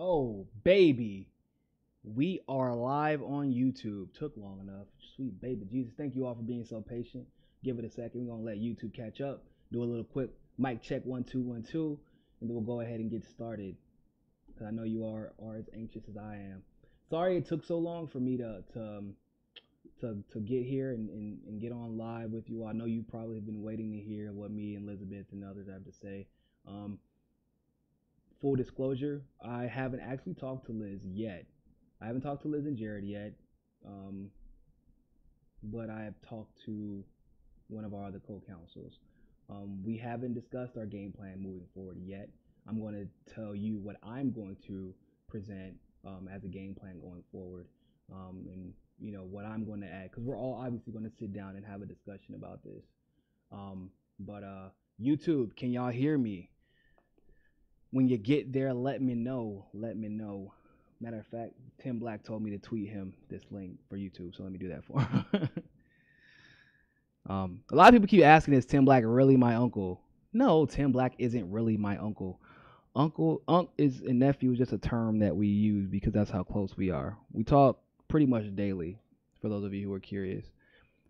Oh, baby. We are live on YouTube. Took long enough. Sweet baby Jesus. Thank you all for being so patient. Give it a second. We're going to let YouTube catch up. Do a little quick mic check 1 2 1 2. And then we'll go ahead and get started. Because I know you are as anxious as I am. Sorry it took so long for me to get here and get on live with you. I know you probably have been waiting to hear what me and Elizabeth and others have to say. Full disclosure, I haven't actually talked to Liz yet. I haven't talked to Liz and Jared yet, but I have talked to one of our other co-counsels. We haven't discussed our game plan moving forward yet. I'm going to tell you what I'm going to present as a game plan going forward, and you know what I'm going to add, because we're all obviously going to sit down and have a discussion about this. But YouTube, can y'all hear me? When you get there, let me know. Let me know. Matter of fact, Tim Black told me to tweet him this link for YouTube, so let me do that for him. A lot of people keep asking, is Tim Black really my uncle? No, Tim Black isn't really my uncle. Unc is and nephew is just a term that we use because that's how close we are. We talk pretty much daily, for those of you who are curious.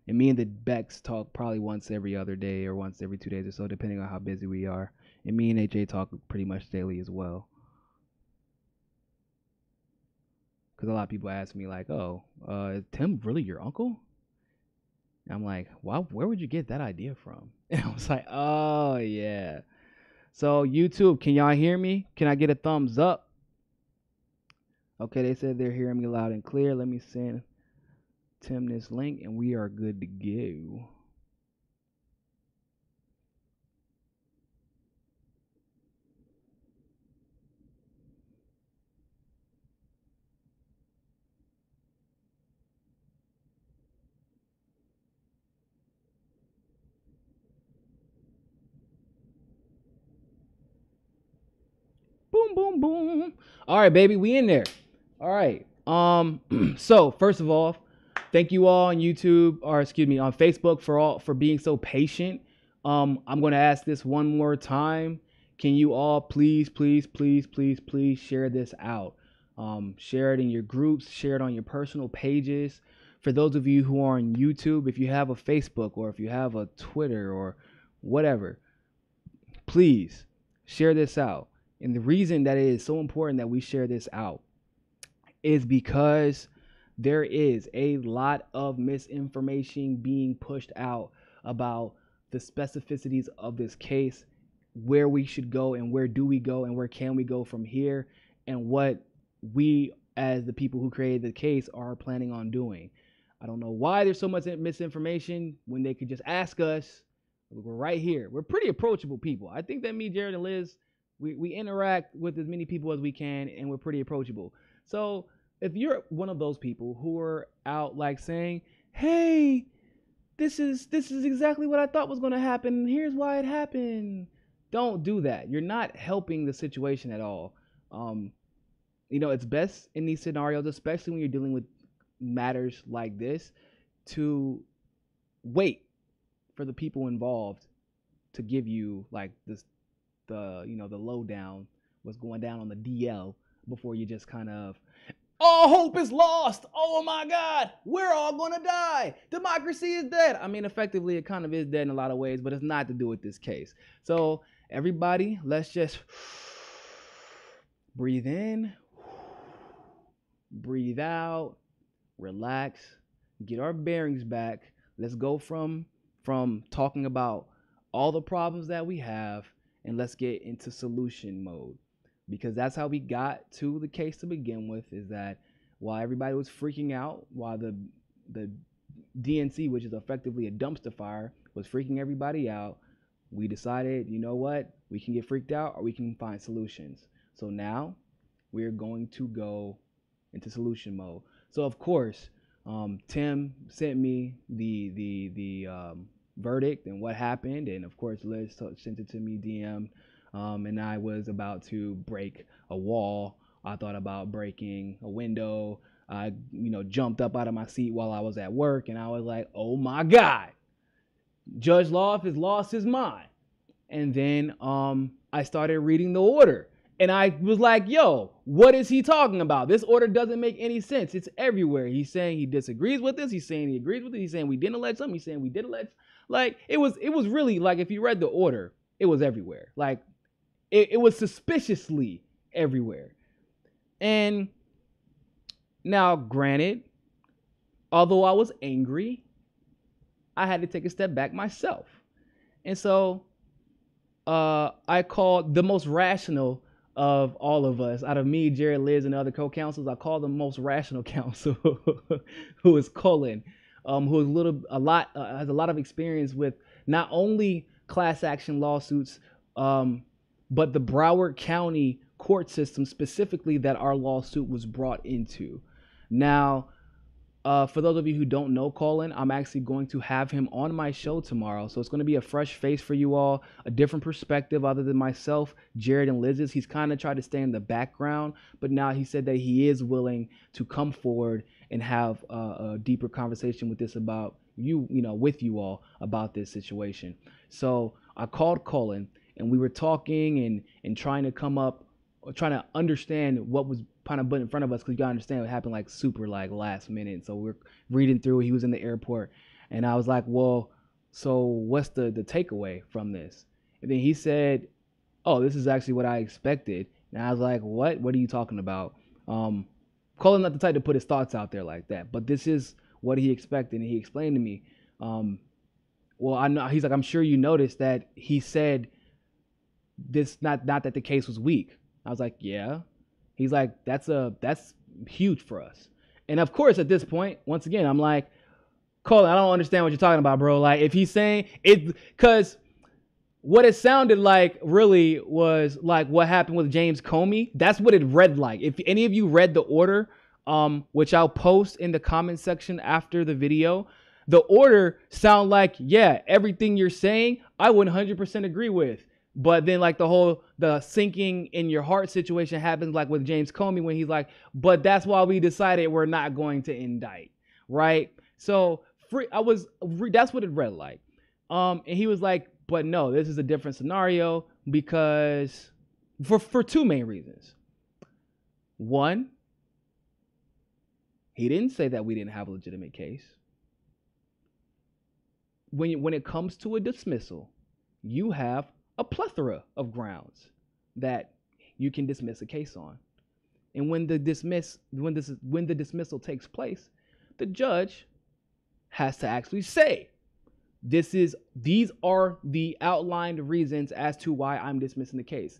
And me and the Becks talk probably once every other day or once every 2 days or so, depending on how busy we are. And me and AJ talk pretty much daily as well. Because a lot of people ask me, like, oh, is Tim really your uncle? And I'm like, wow, where would you get that idea from? And I was like, oh, yeah. So, YouTube, can y'all hear me? Can I get a thumbs up? Okay, they said they're hearing me loud and clear. Let me send Tim this link, and we are good to go. Boom, boom, boom. All right, baby, we in there. All right. So first of all, thank you all on YouTube, or excuse me, on Facebook for being so patient. I'm gonna ask this one more time. Can you all please share this out? Share it in your groups, share it on your personal pages. For those of you who are on YouTube, if you have a Facebook or if you have a Twitter or whatever, please share this out. And the reason that it is so important that we share this out is because there is a lot of misinformation being pushed out about the specificities of this case, where we should go and where do we go and where can we go from here, and what we as the people who created the case are planning on doing. I don't know why there's so much misinformation when they could just ask us. We're right here. We're pretty approachable people. I think that me, Jared, and Liz, we interact with as many people as we can, and we're pretty approachable. So if you're one of those people who are out like saying, hey, this is exactly what I thought was going to happen, and here's why it happened, don't do that. You're not helping the situation at all. You know, it's best in these scenarios, especially when you're dealing with matters like this, to wait for the people involved to give you like this, the lowdown, what's going down on the DL, before you just kind of, all hope is lost. Oh my God, we're all gonna die. Democracy is dead. I mean, effectively, it kind of is dead in a lot of ways, but it's not to do with this case. So everybody, let's just breathe in, breathe out, relax, get our bearings back. Let's go from talking about all the problems that we have, and let's get into solution mode, because that's how we got to the case to begin with. Is that while everybody was freaking out, while the DNC, which is effectively a dumpster fire, was freaking everybody out, we decided, you know what, we can get freaked out or we can find solutions. So now we're going to go into solution mode. So of course, Tim sent me the verdict and what happened, and of course Liz sent it to me DM, and I was about to break a wall. I thought about breaking a window. I jumped up out of my seat while I was at work, and I was like, oh my God, Judge Loft has lost his mind. And then I started reading the order, And I was like, yo, what is he talking about? This order doesn't make any sense. It's everywhere. He's saying he disagrees with this. He's saying he agrees with it. He's saying we didn't allege something. He's saying we did allege. Like, it was really, like, if you read the order, it was everywhere. Like, it was suspiciously everywhere. And now, granted, although I was angry, I had to take a step back myself. And so I called the most rational of all of us, out of me, Jared, Liz, and the other co-counsels, I called the most rational counsel, who is Colin, who is has a lot of experience with not only class action lawsuits, but the Broward County court system specifically that our lawsuit was brought into. Now, for those of you who don't know Colin, I'm actually going to have him on my show tomorrow. So it's going to be a fresh face for you all, a different perspective other than myself, Jared, and Liz's. He's kind of tried to stay in the background, but now he said that he is willing to come forward and have a deeper conversation with with you all about this situation. So I called Colin and we were talking and trying to understand what was kind of put in front of us, because you gotta understand what happened like super like last minute. So we're reading through, he was in the airport, and I was like, well, so what's the takeaway from this? And then he said, oh, this is actually what I expected. And I was like, what are you talking about? Colin's not the type to put his thoughts out there like that, but this is what he expected. And he explained to me, well, I know, he's like, I'm sure you noticed that he said this, not that the case was weak. I was like, yeah. He's like, that's huge for us. And of course, at this point, once again, I'm like, Colin, I don't understand what you're talking about, bro. Like, if he's saying it, because what it sounded like really was like what happened with James Comey. That's what it read like. If any of you read the order, which I'll post in the comment section after the video, the order sound like, yeah, everything you're saying, I 100% agree with. But then like the sinking in your heart situation happens like with James Comey when he's like, but that's why we decided we're not going to indict, right? So that's what it read like. And he was like, but no, this is a different scenario because for two main reasons. One, he didn't say that we didn't have a legitimate case. When it comes to a dismissal, you have a plethora of grounds that you can dismiss a case on. And when the dismissal takes place, the judge has to actually say, these are the outlined reasons as to why I'm dismissing the case.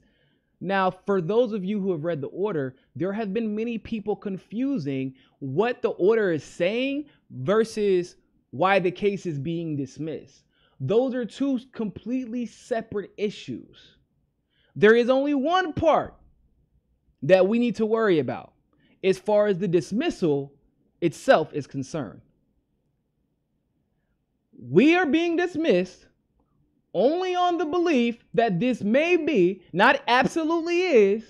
Now, for those of you who have read the order, there have been many people confusing what the order is saying versus why the case is being dismissed. Those are two completely separate issues. There is only one part that we need to worry about as far as the dismissal itself is concerned. We are being dismissed only on the belief that this may be, not absolutely is,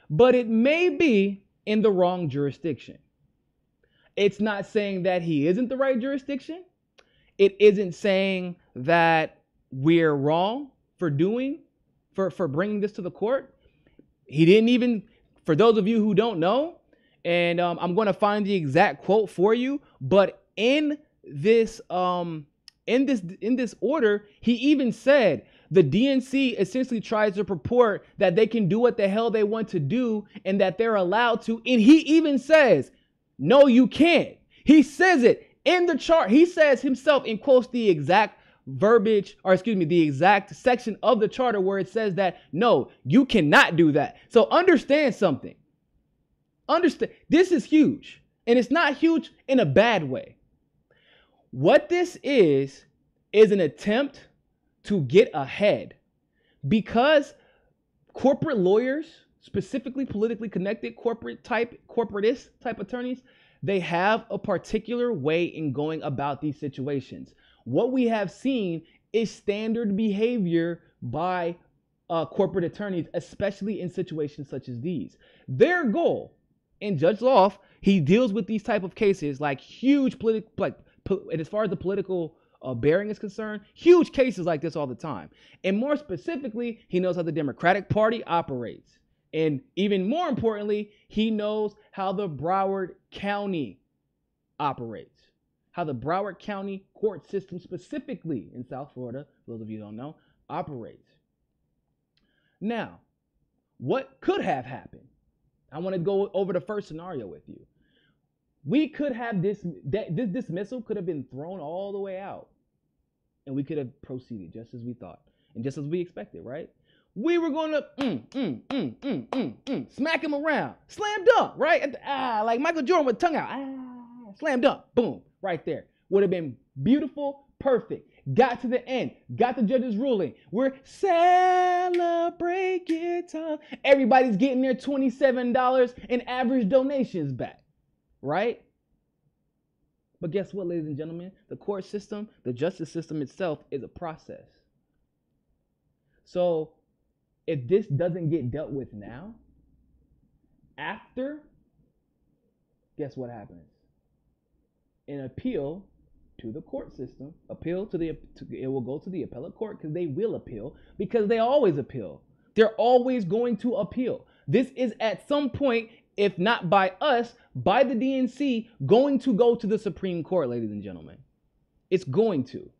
but it may be in the wrong jurisdiction. It's not saying that he isn't the right jurisdiction. It isn't saying that we're wrong for bringing this to the court. He didn't even, for those of you who don't know, and I'm going to find the exact quote for you, but in this order, he even said the DNC essentially tries to purport that they can do what the hell they want to do and that they're allowed to. And he even says, no, you can't. He says it in the chart. He says himself, in quotes, the exact verbiage, or excuse me, the exact section of the charter where it says that, no, you cannot do that. So understand something. Understand, this is huge. And it's not huge in a bad way. What this is an attempt to get ahead, because corporate lawyers, specifically politically connected corporatist type attorneys, they have a particular way in going about these situations. What we have seen is standard behavior by corporate attorneys, especially in situations such as these. Their goal, and Judge Loft, he deals with these type of cases like huge and as far as the political bearing is concerned, huge cases like this all the time. And more specifically, he knows how the Democratic Party operates. And even more importantly, he knows how the Broward County operates, how the Broward County court system specifically in South Florida, for those of you who don't know, operates. Now, what could have happened? I want to go over the first scenario with you. We could have this dismissal could have been thrown all the way out, and we could have proceeded just as we thought and just as we expected, right? We were going to smack him around, slam dunk, right? Like Michael Jordan with tongue out, slam dunk, boom, right there. Would have been beautiful, perfect. Got to the end, got the judge's ruling. We're celebrate good time. Everybody's getting their $27 in average donations back, right? But guess what, ladies and gentlemen? The court system, the justice system itself is a process. So if this doesn't get dealt with now, after, guess what happens? An appeal to the court system, it will go to the appellate court because they will appeal, because they always appeal. They're always going to appeal. This is at some point, if not by us, by the DNC, going to go to the Supreme Court, ladies and gentlemen. It's going to.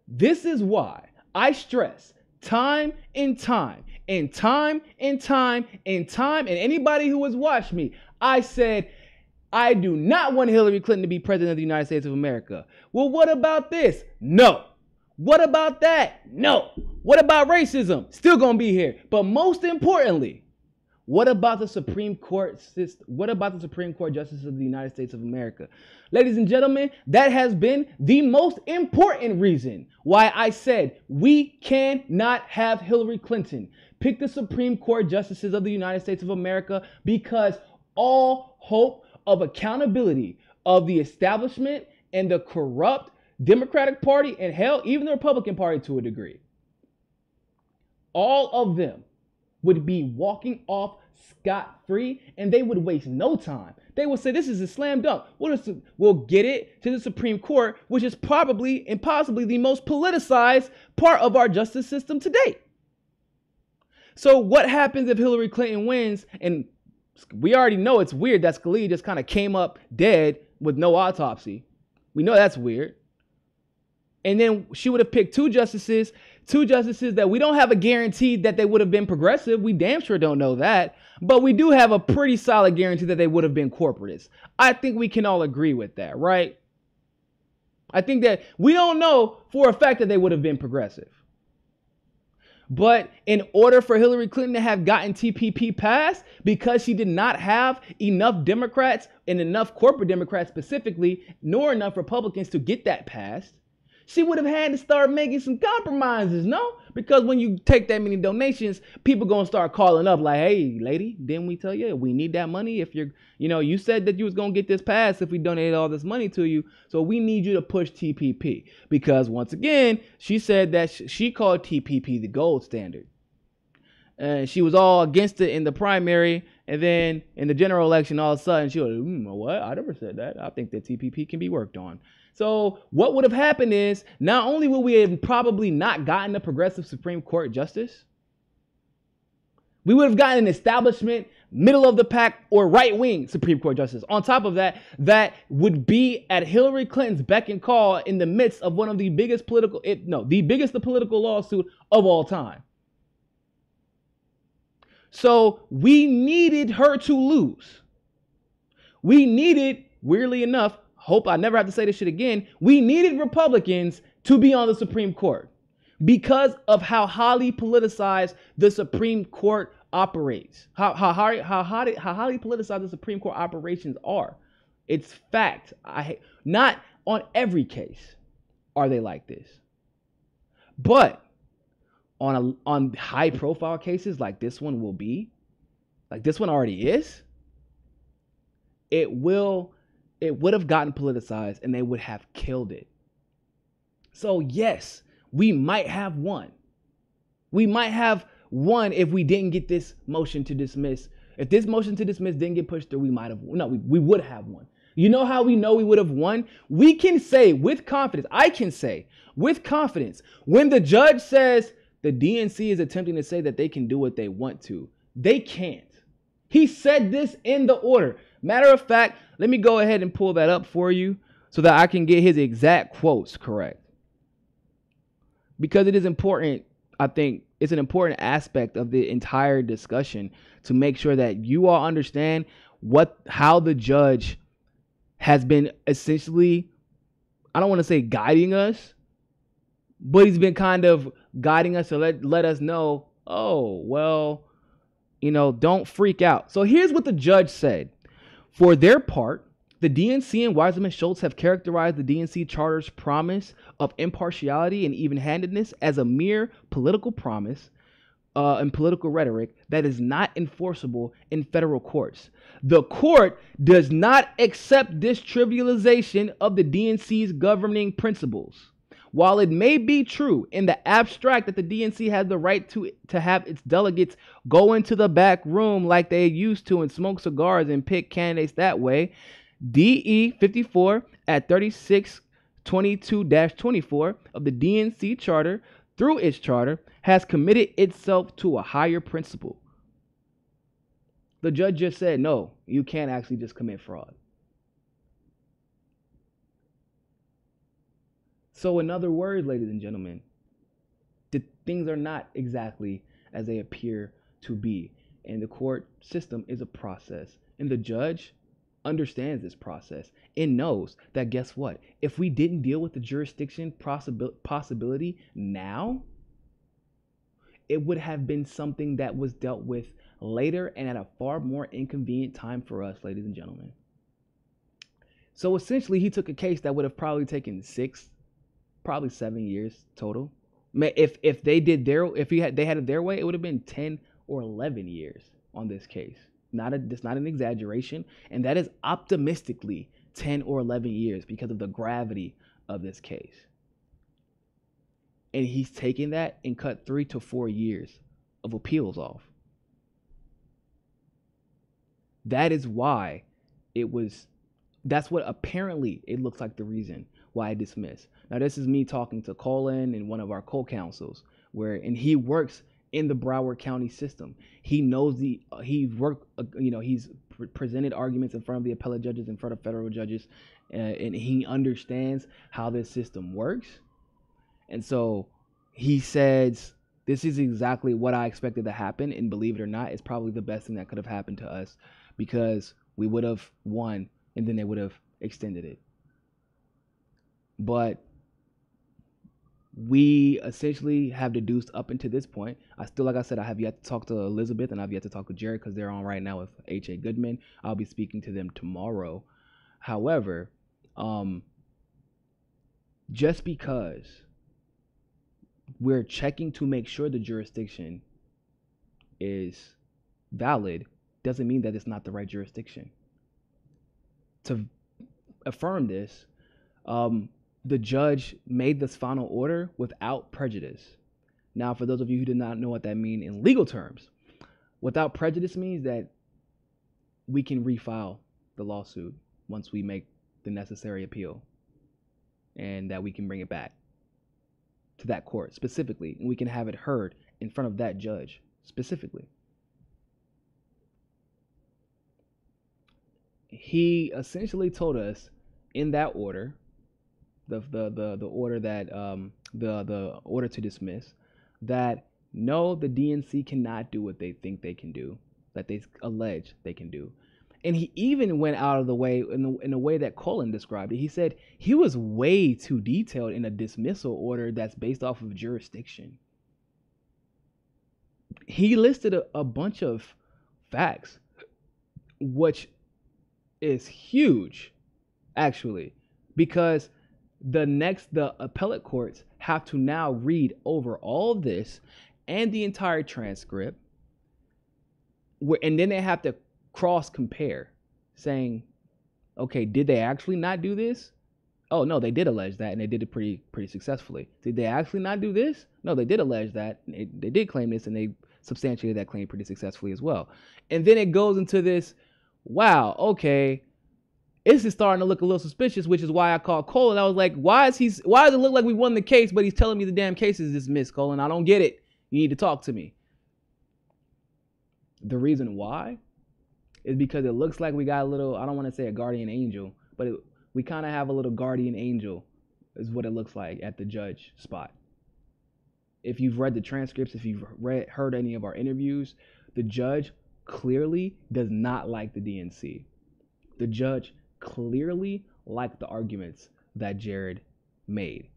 This is why I stress time and time and time and time and time, and anybody who has watched me, I said, I do not want Hillary Clinton to be president of the United States of America. Well, what about this? No. What about that? No. What about racism? Still going to be here. But most importantly, what about the Supreme Court system? What about the Supreme Court justices of the United States of America? Ladies and gentlemen, that has been the most important reason why I said we cannot have Hillary Clinton pick the Supreme Court justices of the United States of America, because all hope of accountability of the establishment and the corrupt Democratic Party, and hell, even the Republican Party to a degree, all of them would be walking off scot-free, and they would waste no time. They would say, this is a slam dunk. We'll get it to the Supreme Court, which is probably and possibly the most politicized part of our justice system to date. So what happens if Hillary Clinton wins? And we already know it's weird that Scalia just kind of came up dead with no autopsy. We know that's weird. And then she would have picked two justices that we don't have a guarantee that they would have been progressive. We damn sure don't know that. But we do have a pretty solid guarantee that they would have been corporatists. I think we can all agree with that, right? I think that we don't know for a fact that they would have been progressive. But in order for Hillary Clinton to have gotten TPP passed, because she did not have enough Democrats and enough corporate Democrats specifically, nor enough Republicans to get that passed, she would have had to start making some compromises, no? Because when you take that many donations, people going to start calling up like, hey, lady, didn't we tell you we need that money? If you said that you was going to get this passed if we donated all this money to you. So we need you to push TPP. Because once again, she said that she called TPP the gold standard. And she was all against it in the primary. And then in the general election, all of a sudden, she was, what? I never said that. I think that TPP can be worked on. So what would have happened is, not only would we have probably not gotten a progressive Supreme Court justice, we would have gotten an establishment, middle of the pack, or right-wing Supreme Court justice. On top of that, that would be at Hillary Clinton's beck and call in the midst of one of the biggest the biggest political lawsuit of all time. So we needed her to lose. We needed, weirdly enough, hope I never have to say this shit again, we needed Republicans to be on the Supreme Court because of how highly politicized the Supreme Court operates. How highly politicized the Supreme Court operations are. It's fact. Not on every case are they like this. But on high profile cases like this one will be, like this one already is, it would have gotten politicized and they would have killed it. So yes, we might have won. We might have won if we didn't get this motion to dismiss. If this motion to dismiss didn't get pushed through, we would have won. You know how we know we would have won? We can say with confidence, I can say with confidence, when the judge says The DNC is attempting to say that they can do what they want to. They can't. He said this in the order. Matter of fact, let me go ahead and pull that up for you so that I can get his exact quotes correct. Because it is important, I think it's an important aspect of the entire discussion to make sure that you all understand how the judge has been essentially, I don't want to say guiding us, but he's been kind of guiding us to let us know, oh, well, don't freak out. So here's what the judge said. For their part, the DNC and Wiseman Schultz have characterized the DNC charter's promise of impartiality and even-handedness as a mere political promise and political rhetoric that is not enforceable in federal courts. The court does not accept this trivialization of the DNC's governing principles. While it may be true in the abstract that the DNC has the right to have its delegates go into the back room like they used to and smoke cigars and pick candidates that way, DE 54 at 3622-24 of the DNC charter, through its charter, has committed itself to a higher principle. The judge just said, no, you can't actually just commit fraud. So in other words, ladies and gentlemen, things are not exactly as they appear to be. And the court system is a process. And the judge understands this process and knows that, guess what? If we didn't deal with the jurisdiction possibility now, it would have been something that was dealt with later and at a far more inconvenient time for us, ladies and gentlemen. So essentially, he took a case that would have probably taken 6, probably 7 years total. If they had it their way, it would have been 10 or 11 years on this case. It's not an exaggeration, and that is optimistically 10 or 11 years because of the gravity of this case. And he's taken that and cut 3 to 4 years of appeals off. That is why that's what apparently it looks like the reason why I dismissed. Now, this is me talking to Colin and one of our co-counsels, and he works in the Broward County system. He knows he's presented arguments in front of the appellate judges, in front of federal judges, and he understands how this system works. And so he says, this is exactly what I expected to happen. And believe it or not, it's probably the best thing that could have happened to us, because we would have won and then they would have extended it. But we essentially have deduced up until this point. Like I said, I have yet to talk to Elizabeth and I've yet to talk to Jared because they're on right now with H.A. Goodman. I'll be speaking to them tomorrow. However, just because we're checking to make sure the jurisdiction is valid doesn't mean that it's not the right jurisdiction. To affirm this, the judge made this final order without prejudice. Now, for those of you who did not know what that means in legal terms, without prejudice means that we can refile the lawsuit once we make the necessary appeal, and that we can bring it back to that court specifically, and we can have it heard in front of that judge specifically. He essentially told us in that order, the order that the order to dismiss, that no, the DNC cannot do what they think they can do, that they allege they can do. And he even went out of the way in the way that Colin described it. He said he was way too detailed in a dismissal order that's based off of jurisdiction. He listed a bunch of facts, which is huge, actually, because the appellate courts have to now read over all of this and the entire transcript, and then they have to cross compare, saying, okay, did they actually not do this? Oh no, they did allege that, and they did it pretty successfully. Did they actually not do this? No, they did allege that, and they did claim this, and they substantiated that claim pretty successfully as well. And then it goes into this, wow, okay, this is starting to look a little suspicious, which is why I called Colin. I was like, why does it look like we won the case, but he's telling me the damn case is dismissed, Colin? I don't get it. You need to talk to me. The reason why is because it looks like we got a little, I don't want to say a guardian angel, but we kind of have a little guardian angel is what it looks like at the judge spot. If you've read the transcripts, if you've heard any of our interviews, the judge clearly does not like the DNC. The judge clearly liked the arguments that Jared made.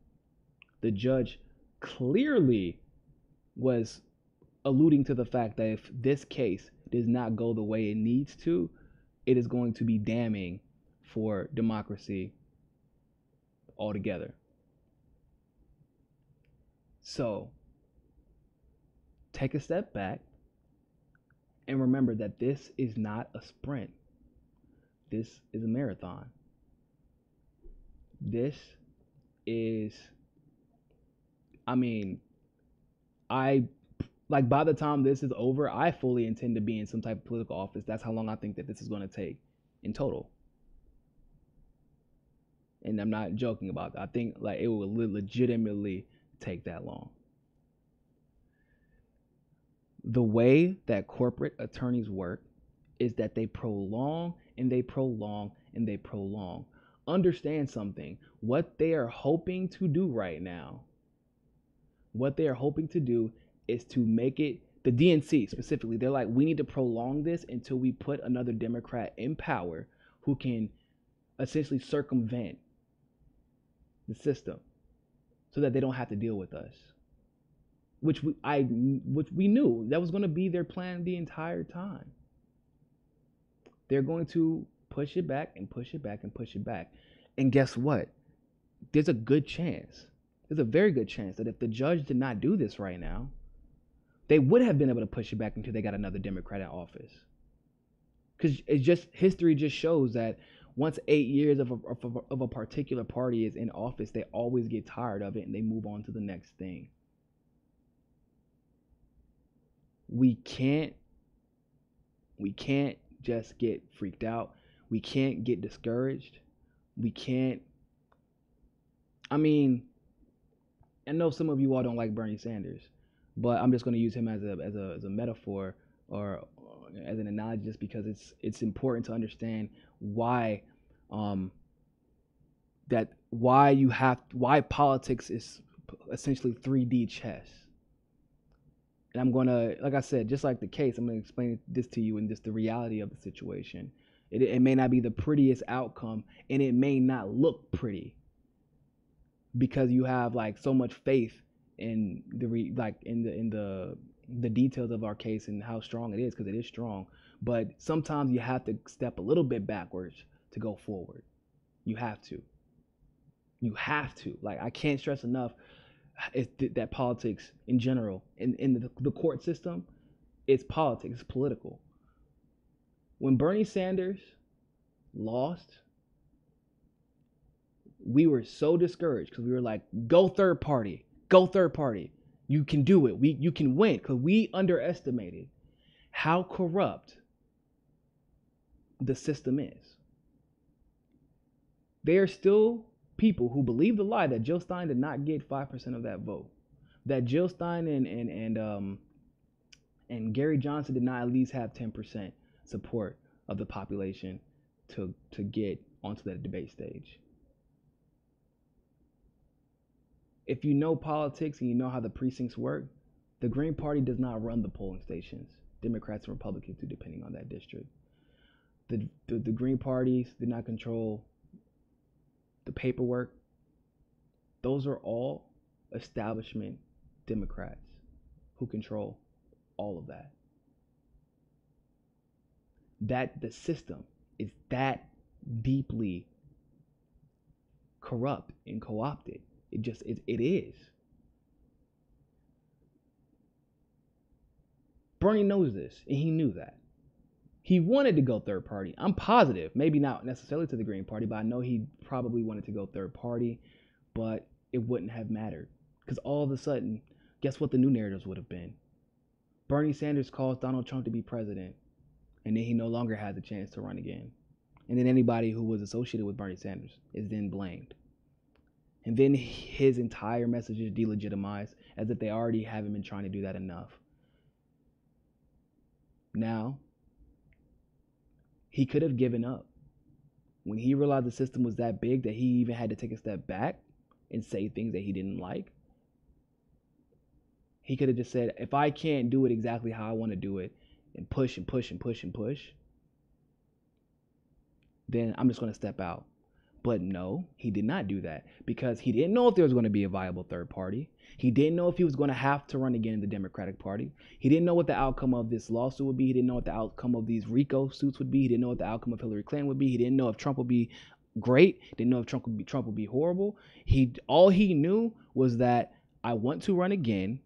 The judge clearly was alluding to the fact that if this case does not go the way it needs to, it is going to be damning for democracy altogether. So, take a step back and remember that this is not a sprint. This is a marathon. This is, by the time this is over, I fully intend to be in some type of political office. That's how long I think that this is going to take in total. And I'm not joking about that. I think like it will legitimately take that long. The way that corporate attorneys work is that they prolong and they prolong and they prolong. Understand something. What they are hoping to do right now, is to make it, the DNC specifically, they're like, we need to prolong this until we put another Democrat in power who can essentially circumvent the system so that they don't have to deal with us. Which we knew that was going to be their plan the entire time. They're going to push it back and push it back and push it back. And guess what? There's a very good chance that if the judge did not do this right now, they would have been able to push it back until they got another Democrat in office. Because history just shows that once 8 years of a particular party is in office, they always get tired of it and they move on to the next thing. We can't just get freaked out. We can't get discouraged. I know some of you all don't like Bernie Sanders, but I'm just going to use him as a metaphor or as an analogy, just because it's important to understand why politics is essentially 3D chess. And I'm going to, like I said, just like the case, I'm going to explain this to you and just the reality of the situation. It may not be the prettiest outcome, and it may not look pretty because you have like so much faith in the details of our case and how strong it is, because it is strong. But sometimes you have to step a little bit backwards to go forward. You have to. Like, I can't stress enough that politics in general, in the court system, it's politics, it's political. When Bernie Sanders lost, we were so discouraged because we were like, go third party. You can do it. You can win, because we underestimated how corrupt the system is. There are still people who believe the lie that Jill Stein did not get 5% of that vote, that Jill Stein and Gary Johnson did not at least have 10% support of the population to get onto that debate stage. If you know politics and you know how the precincts work, the Green Party does not run the polling stations. Democrats and Republicans do, depending on that district. The Green Parties did not control the paperwork. Those are all establishment Democrats who control all of that. That the system is that deeply corrupt and co-opted. It is. Bernie knows this, and he knew that. He wanted to go third party. I'm positive, maybe not necessarily to the Green Party, but I know he probably wanted to go third party, but it wouldn't have mattered. Because all of a sudden, guess what the new narratives would have been? Bernie Sanders calls Donald Trump to be president, and then he no longer has a chance to run again. And then anybody who was associated with Bernie Sanders is then blamed. And then his entire message is delegitimized, as if they already haven't been trying to do that enough. Now, he could have given up. When he realized the system was that big that he even had to take a step back and say things that he didn't like, he could have just said, if I can't do it exactly how I want to do it, and push and push and push and push, then I'm just going to step out. But no, he did not do that, because he didn't know if there was going to be a viable third party. He didn't know if he was going to have to run again in the Democratic Party. He didn't know what the outcome of this lawsuit would be. He didn't know what the outcome of these RICO suits would be. He didn't know what the outcome of Hillary Clinton would be. He didn't know if Trump would be great. He didn't know if Trump would be horrible. All he knew was that I want to run again.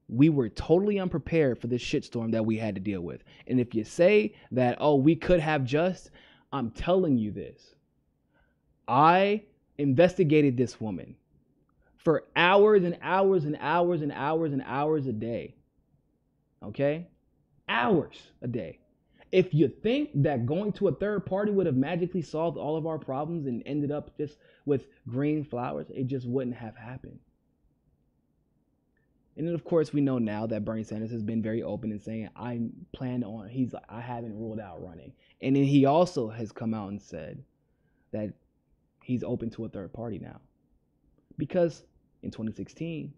We were totally unprepared for this shitstorm that we had to deal with. And if you say that, oh, we could have just, I'm telling you this. I investigated this woman for hours and hours and hours and hours and hours a day. Okay? Hours a day. If you think that going to a third party would have magically solved all of our problems and ended up just with green flowers, it just wouldn't have happened. And then, of course, we know now that Bernie Sanders has been very open in saying, I haven't ruled out running. And then he also has come out and said that he's open to a third party now. Because in 2016,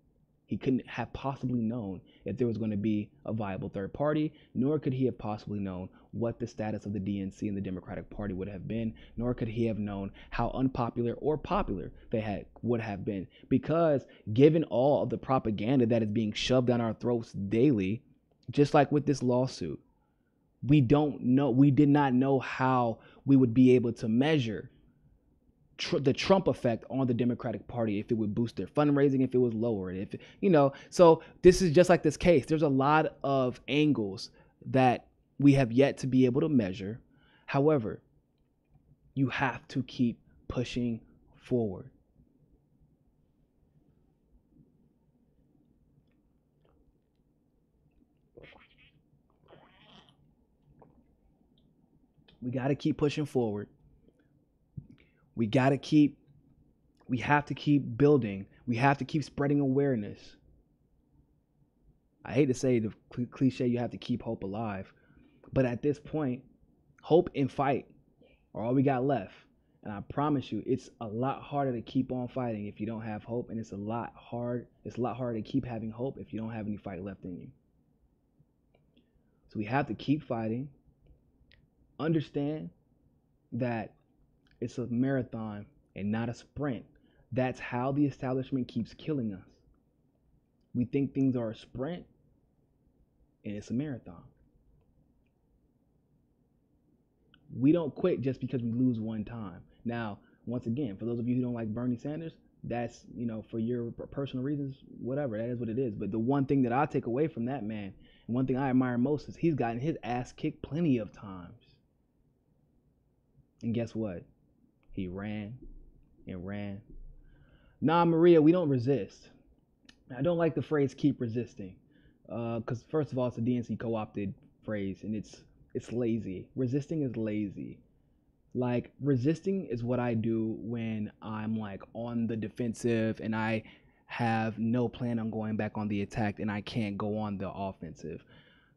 he couldn't have possibly known if there was going to be a viable third party, nor could he have possibly known what the status of the DNC and the Democratic Party would have been, nor could he have known how unpopular or popular they would have been. Because given all of the propaganda that is being shoved down our throats daily, just like with this lawsuit, we did not know how we would be able to measure the Trump effect on the Democratic Party, if it would boost their fundraising, if it was lower, so this is just like this case. There's a lot of angles that we have yet to be able to measure. However, you have to keep pushing forward. We got to keep pushing forward. We have to keep building. We have to keep spreading awareness. I hate to say the cliche, you have to keep hope alive. But at this point, hope and fight are all we got left. And I promise you, it's a lot harder to keep on fighting if you don't have hope. And it's a lot harder to keep having hope if you don't have any fight left in you. So we have to keep fighting. Understand that it's a marathon and not a sprint. That's how the establishment keeps killing us. We think things are a sprint, and it's a marathon. We don't quit just because we lose one time. Now, once again, for those of you who don't like Bernie Sanders, that's, for your personal reasons, whatever, that is what it is. But the one thing that I take away from that man, and one thing I admire most, is he's gotten his ass kicked plenty of times. And guess what? He ran and ran. Nah, Maria, we don't resist. I don't like the phrase "keep resisting," because first of all, it's a DNC co-opted phrase, and it's lazy. Resisting is lazy. Like, resisting is what I do when I'm like on the defensive and I have no plan on going back on the attack and I can't go on the offensive.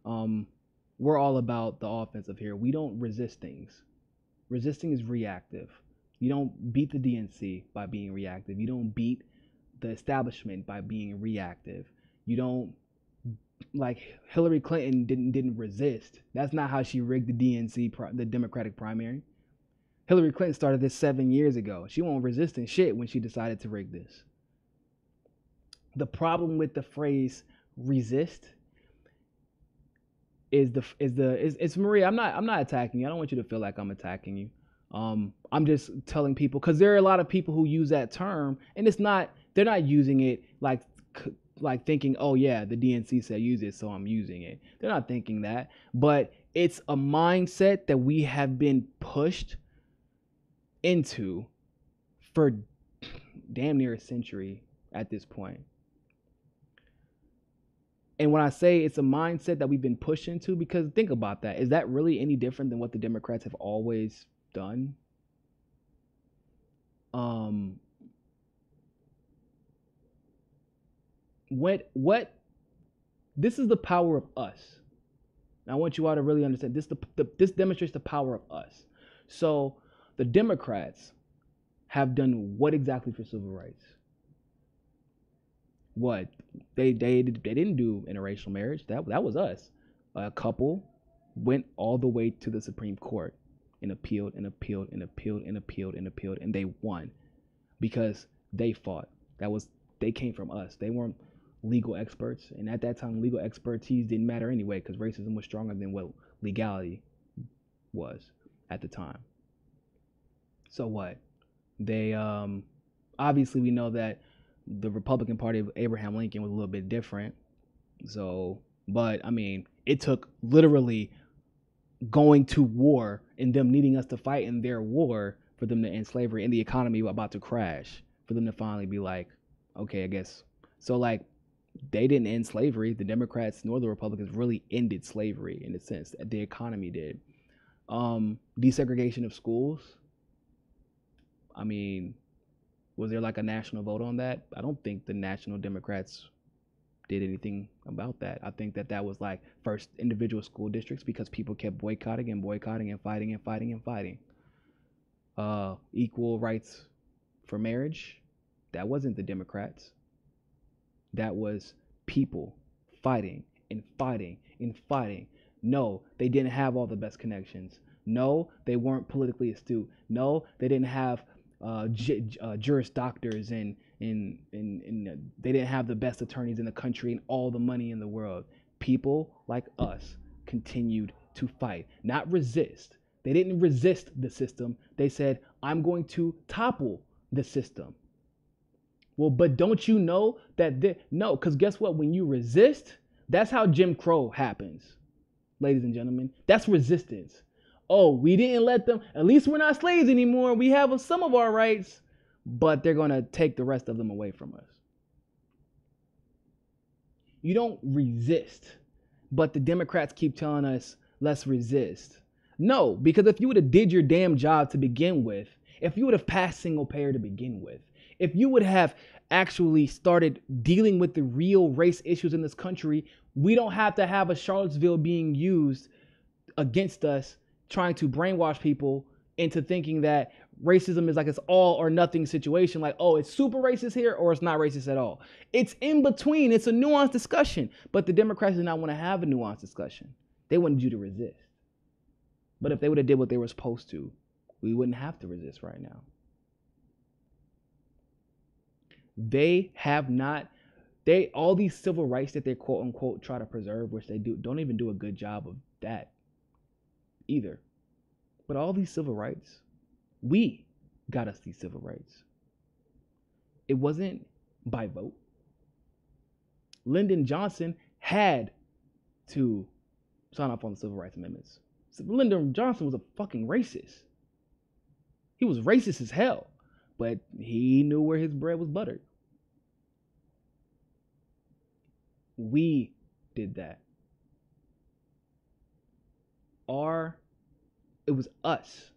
We're all about the offensive here. We don't resist things. Resisting is reactive. You don't beat the DNC by being reactive. You don't beat the establishment by being reactive. You don't, like Hillary Clinton didn't resist. That's not how she rigged the DNC, the Democratic primary. Hillary Clinton started this 7 years ago. She won't resist in shit when she decided to rig this. The problem with the phrase resist is Maria, I'm not attacking you. I don't want you to feel like I'm attacking you. I'm just telling people, because there are a lot of people who use that term, and they're not using it like thinking, oh yeah, the DNC said use it, so I'm using it. They're not thinking that, but it's a mindset that we have been pushed into for damn near a century at this point. And when I say it's a mindset that we've been pushed into, because think about that. Is that really any different than what the Democrats have always done? What this is the power of us. And I want you all to really understand this. This demonstrates the power of us. So the Democrats have done what exactly for civil rights? What they didn't do interracial marriage. That was us. A couple went all the way to the Supreme Court and appealed and appealed and appealed and appealed and appealed, and they won because they fought. They came from us. They weren't legal experts, and at that time, legal expertise didn't matter anyway because racism was stronger than what legality was at the time. So what? They obviously we know that the Republican Party of Abraham Lincoln was a little bit different. So, but I mean, it took literally going to war and them needing us to fight in their war for them to end slavery and the economy about to crash for them to finally be like, okay, I guess. So like they didn't end slavery. The Democrats nor the Republicans really ended slavery in a sense. The economy did. Desegregation of schools. I mean, was there like a national vote on that? I don't think the National Democrats did anything about that. I think that was like first individual school districts because people kept boycotting and boycotting and fighting and fighting and fighting. Equal rights for marriage. That wasn't the Democrats. That was people fighting and fighting and fighting. No, they didn't have all the best connections. No, they weren't politically astute. No, they didn't have Juris Doctors and they didn't have the best attorneys in the country and all the money in the world. People like us continued to fight, not resist. They didn't resist the system. They said, I'm going to topple the system. Well, but don't you know that no, because guess what? When you resist, that's how Jim Crow happens, ladies and gentlemen. That's resistance. Oh, we didn't let them, at least we're not slaves anymore. We have some of our rights, but they're going to take the rest of them away from us. You don't resist, but the Democrats keep telling us, let's resist. No, because if you would have did your damn job to begin with, if you would have passed single payer to begin with, if you would have actually started dealing with the real race issues in this country, we don't have to have a Charlottesville being used against us, trying to brainwash people into thinking that racism is like it's all or nothing situation. Like, oh, it's super racist here or it's not racist at all. It's in between. It's a nuanced discussion. But the Democrats did not want to have a nuanced discussion. They wanted you to resist. But if they would have did what they were supposed to, we wouldn't have to resist right now. They have not, all these civil rights that they quote unquote try to preserve, which they don't even do a good job of that either. But all these civil rights, we got us these civil rights. It wasn't by vote. Lyndon Johnson had to sign off on the civil rights amendments. So Lyndon Johnson was a fucking racist. He was racist as hell, but he knew where his bread was buttered. We did that. It was us.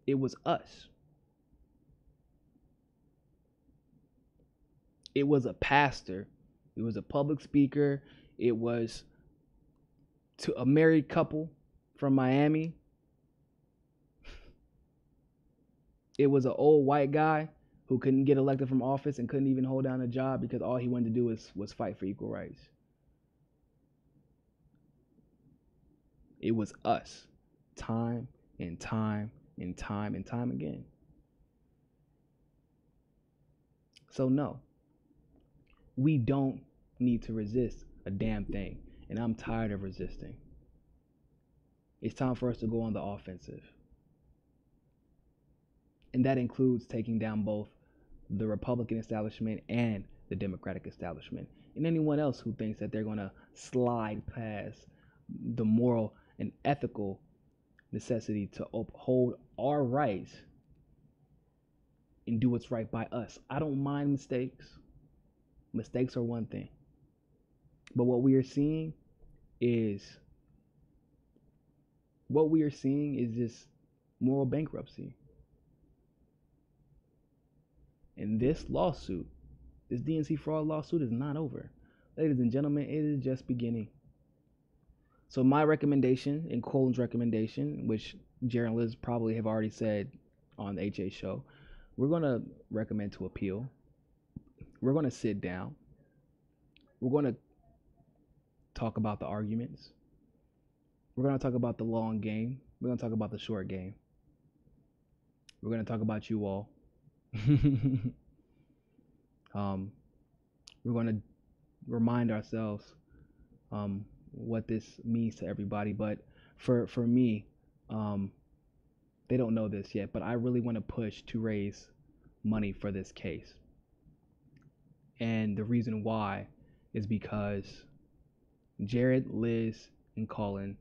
It was us. It was a pastor. It was a public speaker. It was to a married couple from Miami. It was an old white guy who couldn't get elected from office and couldn't even hold down a job because all he wanted to do was fight for equal rights. It was us, time and time and time and time again. So no, we don't need to resist a damn thing. And I'm tired of resisting. It's time for us to go on the offensive. And that includes taking down both the Republican establishment and the Democratic establishment. And anyone else who thinks that they're going to slide past the moral and ethical necessity to uphold our rights and do what's right by us. I don't mind mistakes. Mistakes are one thing. But what we are seeing is just moral bankruptcy. And this lawsuit, this DNC fraud lawsuit, is not over. Ladies and gentlemen, it is just beginning. So my recommendation and Colin's recommendation, which Jared and Liz probably have already said on the HA show, we're going to recommend to appeal. We're going to sit down. We're going to talk about the arguments. We're going to talk about the long game. We're going to talk about the short game. We're going to talk about you all. We're going to remind ourselves what this means to everybody. But for me, they don't know this yet, but I really want to push to raise money for this case. And the reason why is because Jared, Liz, and Colin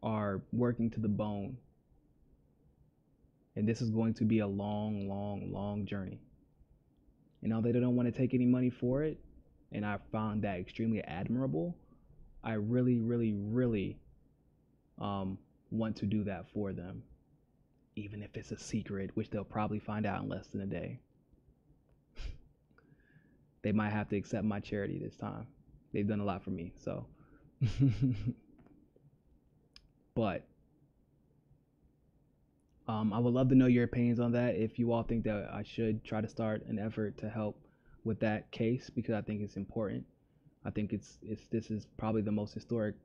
are working to the bone. And this is going to be a long, long, long journey. And although they don't want to take any money for it, and I found that extremely admirable, I really, really, really want to do that for them. Even if it's a secret, which they'll probably find out in less than a day. They might have to accept my charity this time. They've done a lot for me, so. But I would love to know your opinions on that. If you all think that I should try to start an effort to help with that case, because I think it's important. I think this is probably the most historic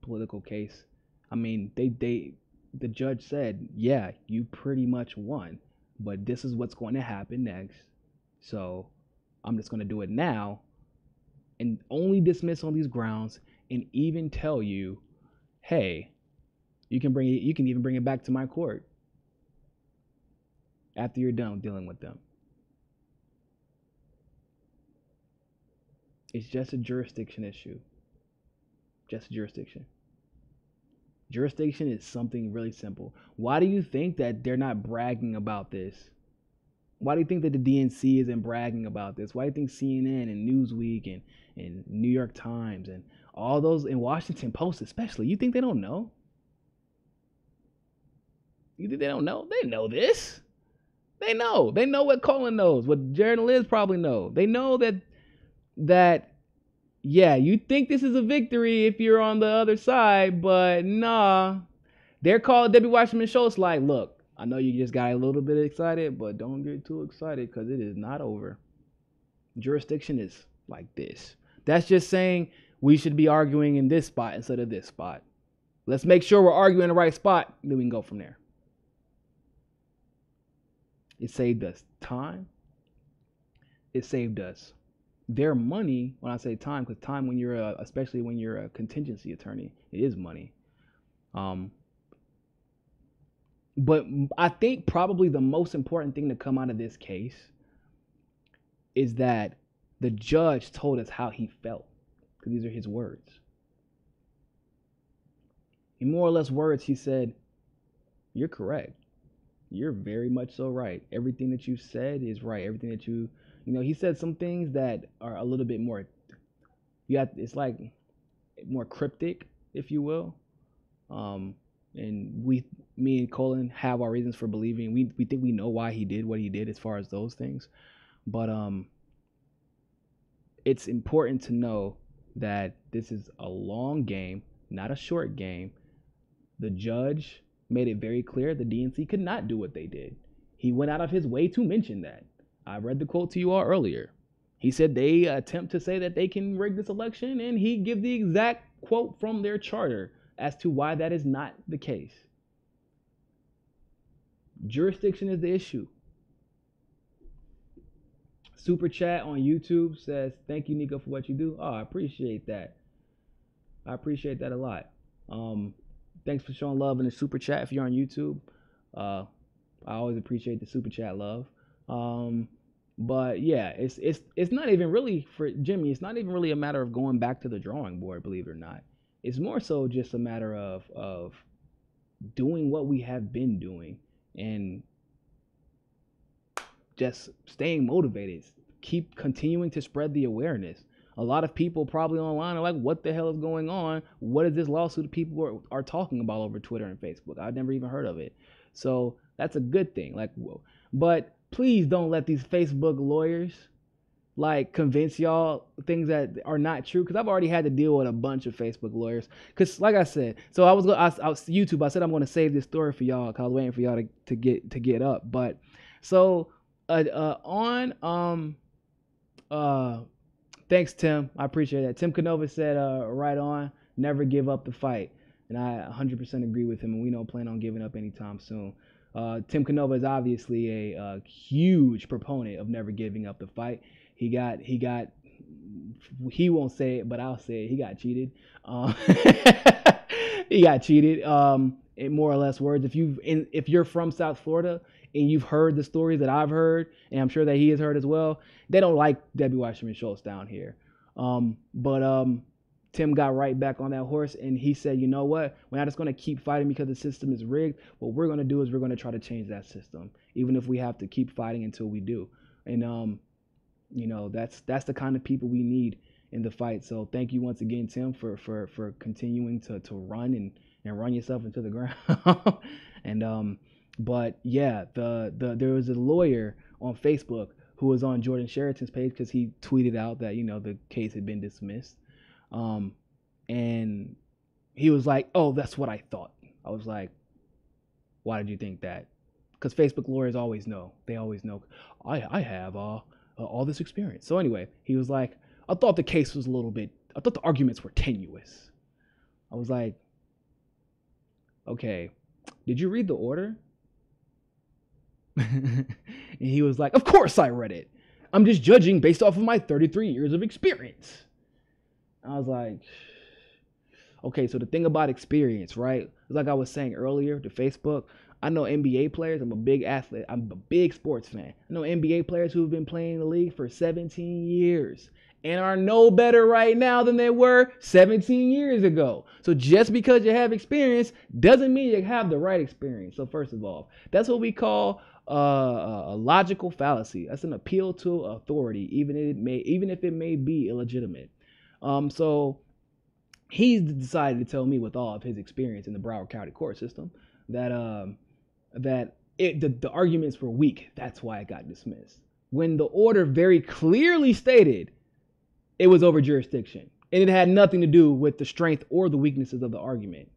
political case. I mean, the judge said, yeah, you pretty much won, but this is what's going to happen next. So I'm just going to do it now and only dismiss on these grounds, and even tell you, hey, you can even bring it back to my court after you're done dealing with them. It's just a jurisdiction issue. Just a jurisdiction. Jurisdiction is something really simple. Why do you think that they're not bragging about this? Why do you think that the DNC isn't bragging about this? Why do you think CNN and Newsweek and New York Times and all those, in Washington Post especially, you think they don't know? You think they don't know? They know this. They know. They know what Colin knows, what Jared and Liz probably know. They know that yeah, you think this is a victory if you're on the other side, but nah. They're calling Debbie Wasserman Schultz like, look, I know you just got a little bit excited, but don't get too excited because it is not over. Jurisdiction is like this. That's just saying we should be arguing in this spot instead of this spot. Let's make sure we're arguing in the right spot, then we can go from there. It saved us time. It saved us their money. When I say time, because time, when you're especially when you're a contingency attorney, it is money. But I think probably the most important thing to come out of this case is that the judge told us how he felt, because these are his words. In more or less words, he said, you're correct. You're very much so right. Everything that you said is right. Everything that you know, he said some things that are a little bit more, it's like more cryptic, if you will. And me and Colin have our reasons for believing. We think we know why he did what he did as far as those things. But it's important to know that this is a long game, not a short game. The judge made it very clear the DNC could not do what they did. He went out of his way to mention that. I read the quote to you all earlier. He said they attempt to say that they can rig this election, and he give the exact quote from their charter as to why that is not the case. Jurisdiction is the issue. Super chat on YouTube says, thank you, Niko, for what you do. Oh, I appreciate that. I appreciate that a lot. Thanks for showing love in the super chat if you're on YouTube. I always appreciate the super chat love. But yeah, it's not even really, for Jimmy, it's not even really a matter of going back to the drawing board, believe it or not. It's more so just a matter of doing what we have been doing and just staying motivated. Keep continuing to spread the awareness. A lot of people probably online are like, what the hell is going on? What is this lawsuit people are talking about over Twitter and Facebook? I've never even heard of it. So that's a good thing. But please don't let these Facebook lawyers like convince y'all things that are not true, because I've already had to deal with a bunch of Facebook lawyers. Because like I said, so I was YouTube. I said I'm going to save this story for y'all because I was waiting for y'all to get up. But so on thanks Tim, I appreciate that. Tim Canova said right on, never give up the fight, and I 100% agree with him, and we don't plan on giving up anytime soon. Tim Canova is obviously a huge proponent of never giving up the fight. He won't say it, but I'll say it. He got cheated. He got cheated. In more or less words. If you're from South Florida and you've heard the stories that I've heard, and I'm sure that he has heard as well, they don't like Debbie Wasserman Schultz down here. But Tim got right back on that horse, and he said, you know what? We're not just going to keep fighting because the system is rigged. What we're going to do is we're going to try to change that system, even if we have to keep fighting until we do. And you know, that's the kind of people we need in the fight. So thank you once again, Tim, for continuing to run and run yourself into the ground. And but yeah, there was a lawyer on Facebook who was on Jordan Sheraton's page because he tweeted out that, you know, the case had been dismissed. And he was like, oh, that's what I thought. I was like, why did you think that? Because Facebook lawyers always know. They always know. I have all this experience. So anyway, he was like, I thought the case was I thought the arguments were tenuous. I was like, okay, did you read the order? And he was like, of course I read it. I'm just judging based off of my 33 years of experience. I was like, okay, so the thing about experience, right? Like I was saying earlier to Facebook, I know NBA players. I'm a big athlete. I'm a big sports fan. I know NBA players who have been playing in the league for 17 years and are no better right now than they were 17 years ago. So just because you have experience doesn't mean you have the right experience. So first of all, that's what we call a logical fallacy. That's an appeal to authority, even if it may be illegitimate. So he's decided to tell me, with all of his experience in the Broward County court system, that the arguments were weak. That's why it got dismissed. When the order very clearly stated it was over jurisdiction, and it had nothing to do with the strength or the weaknesses of the argument.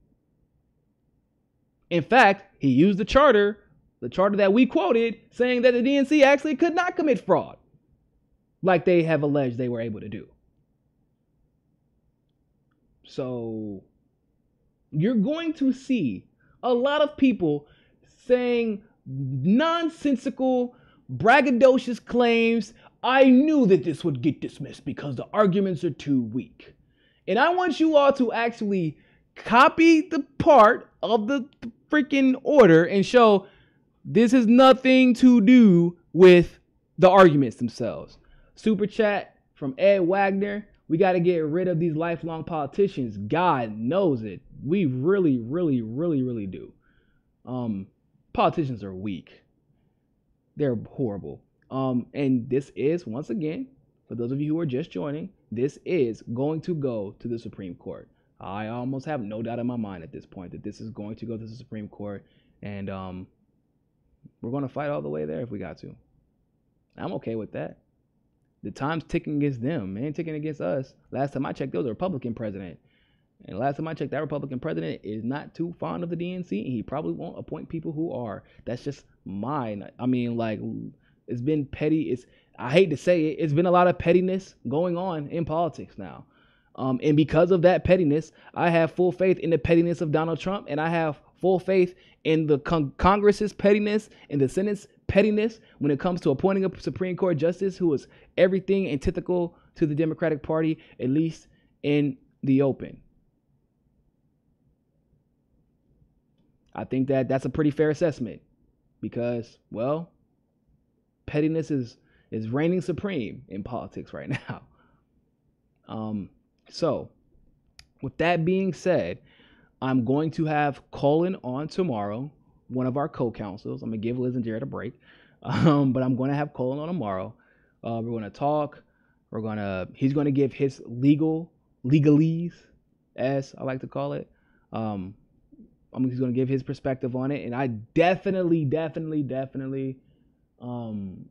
In fact, he used the charter that we quoted, saying that the DNC actually could not commit fraud, like they have alleged they were able to do. So you're going to see a lot of people saying nonsensical, braggadocious claims. I knew that this would get dismissed because the arguments are too weak. And I want you all to actually copy the part of the freaking order and show this has nothing to do with the arguments themselves. Super chat from Ed Wagner. We got to get rid of these lifelong politicians. God knows it. We really, really, really, really do. Politicians are weak. They're horrible. And this is, once again, for those of you who are just joining, this is going to go to the Supreme Court. I almost have no doubt in my mind at this point that this is going to go to the Supreme Court. And we're going to fight all the way there if we got to. I'm okay with that. The time's ticking against them. It ain't ticking against us. Last time I checked, there was a Republican president. And last time I checked, that Republican president is not too fond of the DNC. And he probably won't appoint people who are. That's just mine. I mean, like, it's been petty. I hate to say it. It's been a lot of pettiness going on in politics now. And because of that pettiness, I have full faith in the pettiness of Donald Trump. And I have full faith in the Congress's pettiness and the Senate's pettiness when it comes to appointing a Supreme Court justice who is everything antithetical to the Democratic Party, at least in the open. I think that that's a pretty fair assessment because, well, pettiness is reigning supreme in politics right now. So with that being said, I'm going to have Colin on tomorrow, one of our co-counsels. I'm going to give Liz and Jared a break. But I'm going to have Colin on tomorrow. We're going to talk. He's going to give his legalese, as I like to call it. He's going to give his perspective on it. And I definitely Um,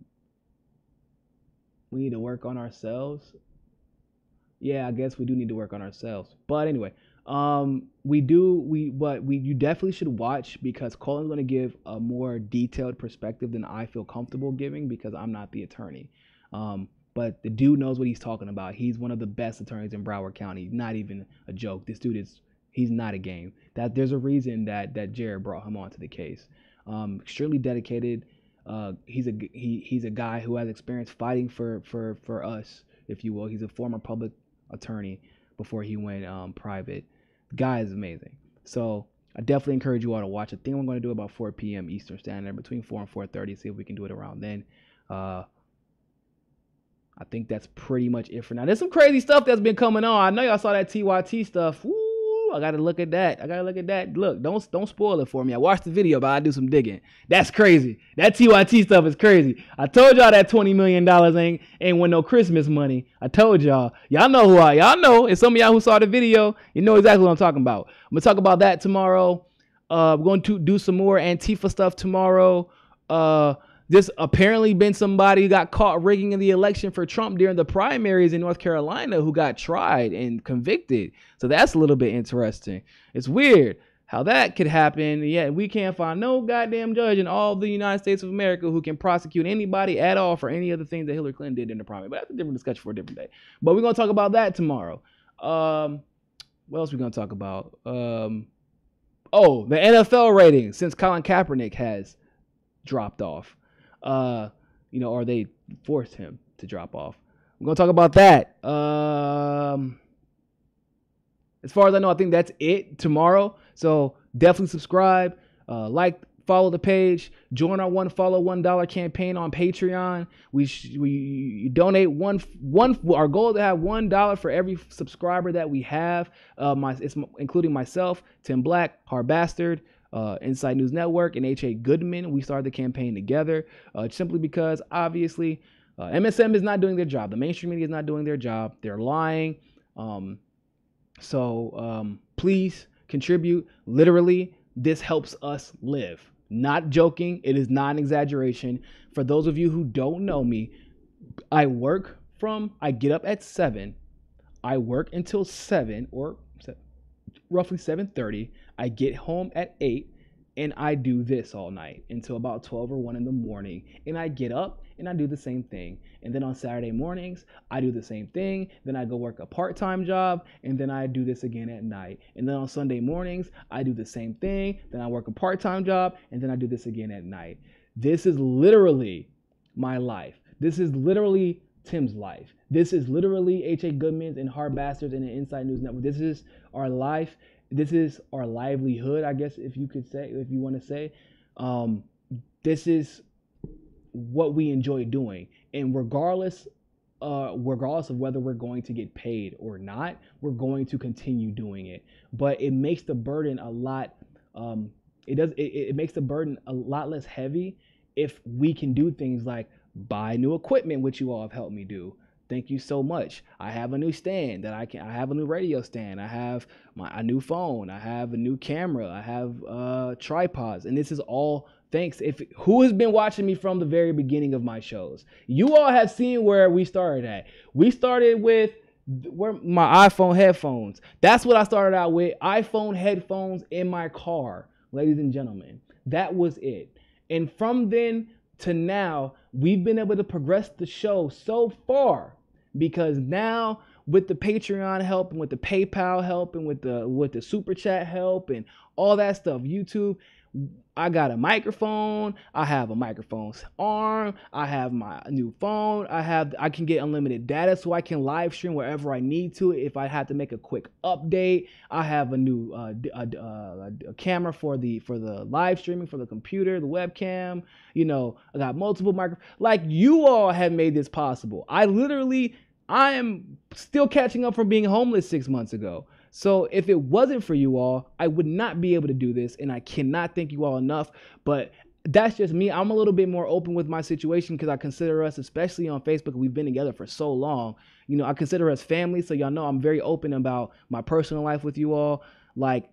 we need to work on ourselves. Yeah, I guess we do need to work on ourselves. But anyway, you definitely should watch because Colin's going to give a more detailed perspective than I feel comfortable giving because I'm not the attorney. But the dude knows what he's talking about. He's one of the best attorneys in Broward County. Not even a joke. This dude is he's not a game. That there's a reason that Jared brought him onto the case. Extremely dedicated. He's a guy who has experience fighting for us, if you will. He's a former public attorney before he went private. The guy is amazing. So I definitely encourage you all to watch. I think I'm going to do about 4 p.m. Eastern Standard, between 4 and 4:30. See if we can do it around then. I think that's pretty much it for now. There's some crazy stuff that's been coming on. I know y'all saw that TYT stuff. Woo, I gotta look at that. Look, don't spoil it for me. I watched the video, but I do some digging. That's crazy. That TYT stuff is crazy. I told y'all that $20 million ain't win no Christmas money. I told y'all. Y'all know y'all know. And some of y'all who saw the video, you know exactly what I'm talking about. I'm gonna talk about that tomorrow. We're going to do some more Antifa stuff tomorrow. This apparently been somebody who got caught rigging in the election for Trump during the primaries in North Carolina who got tried and convicted. So that's a little bit interesting. It's weird how that could happen. Yeah, we can't find no goddamn judge in all of the United States of America who can prosecute anybody at all for any of the things that Hillary Clinton did in the primary. But that's a different discussion for a different day. But we're going to talk about that tomorrow. What else are we going to talk about? The NFL ratings since Colin Kaepernick has dropped off. Or they forced him to drop off. We're going to talk about that. As far as I know, I think that's it tomorrow. So definitely subscribe, follow the page, join our $1 campaign on Patreon. We donate one. Our goal is to have $1 for every subscriber that we have. It's including myself, Tim Black, Hard Bastard, Inside News Network, and H.A. Goodman. We started the campaign together simply because, obviously, MSM is not doing their job. The mainstream media is not doing their job. They're lying. Please contribute. Literally, this helps us live. Not joking. It is not an exaggeration. For those of you who don't know me, I get up at 7. I work until 7 or roughly 7:30. I get home at 8 and I do this all night until about 12 or 1 in the morning. And I get up and I do the same thing. And then on Saturday mornings, I do the same thing. Then I go work a part-time job and then I do this again at night. And then on Sunday mornings, I do the same thing. Then I work a part-time job and then I do this again at night. This is literally my life. This is literally Tim's life. This is literally H.A. Goodman's and Hard Bastards and the Inside News Network. This is our life. This is our livelihood, I guess, if you want to say. This is what we enjoy doing. And regardless of whether we're going to get paid or not, we're going to continue doing it. But it makes the burden a lot, it makes the burden a lot less heavy if we can do things like buy new equipment, which you all have helped me do. Thank you so much. I have a new stand I have a new radio stand. I have a new phone. I have a new camera. I have tripods. And this is all thanks. Who has been watching me from the very beginning of my shows? You all have seen where we started at. We started with my iPhone headphones. That's what I started out with. iPhone headphones in my car, ladies and gentlemen. That was it. And from then to now, we've been able to progress the show so far because now with the Patreon help and with the PayPal help and with the Super Chat help and all that stuff, YouTube, I got a microphone. I have a microphone's arm. I have my new phone. I can get unlimited data so I can live stream wherever I need to. If I have to make a quick update, I have a new a camera for the live streaming, for the computer, the webcam. I got multiple microphones. Like, you all have made this possible. I am still catching up from being homeless 6 months ago. So if it wasn't for you all, I would not be able to do this, and I cannot thank you all enough. But that's just me. I'm a little bit more open with my situation because I consider us, especially on Facebook, we've been together for so long. I consider us family, so y'all know I'm very open about my personal life with you all. Like,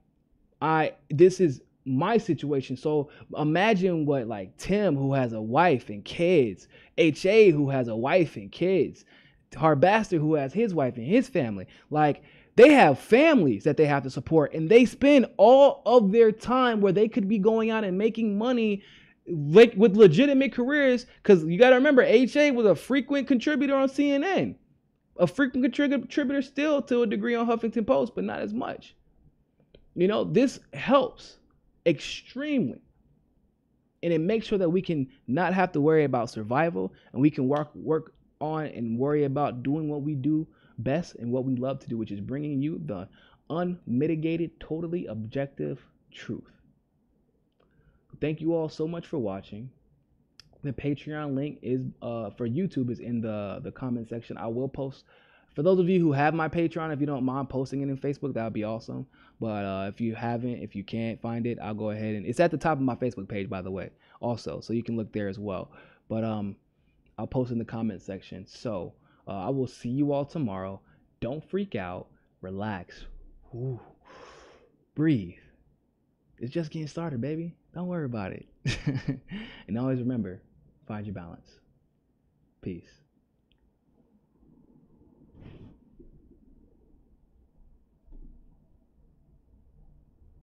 this is my situation. So imagine what like Tim, who has a wife and kids, HA, who has a wife and kids, Harbastard, who has his wife and his family. Like, they have families that they have to support, and they spend all of their time where they could be going out and making money like with legitimate careers. Because you got to remember, HA was a frequent contributor on CNN, a frequent contributor still to a degree on Huffington Post, but not as much. You know, this helps extremely. And it makes sure that we can not have to worry about survival, and we can work on and worry about doing what we do best and what we love to do, which is bringing you the unmitigated, totally objective truth. Thank you all so much for watching. The Patreon link is for YouTube is in the comment section. I will post, for those of you who have my Patreon, if you don't mind posting it in Facebook, that would be awesome. But if you haven't, if you can't find it, I'll go ahead, and it's at the top of my Facebook page, by the way, also, so you can look there as well. But I'll post in the comment section. So I will see you all tomorrow. Don't freak out. Relax. Ooh. Breathe. It's just getting started, baby. Don't worry about it. And always remember, find your balance. Peace.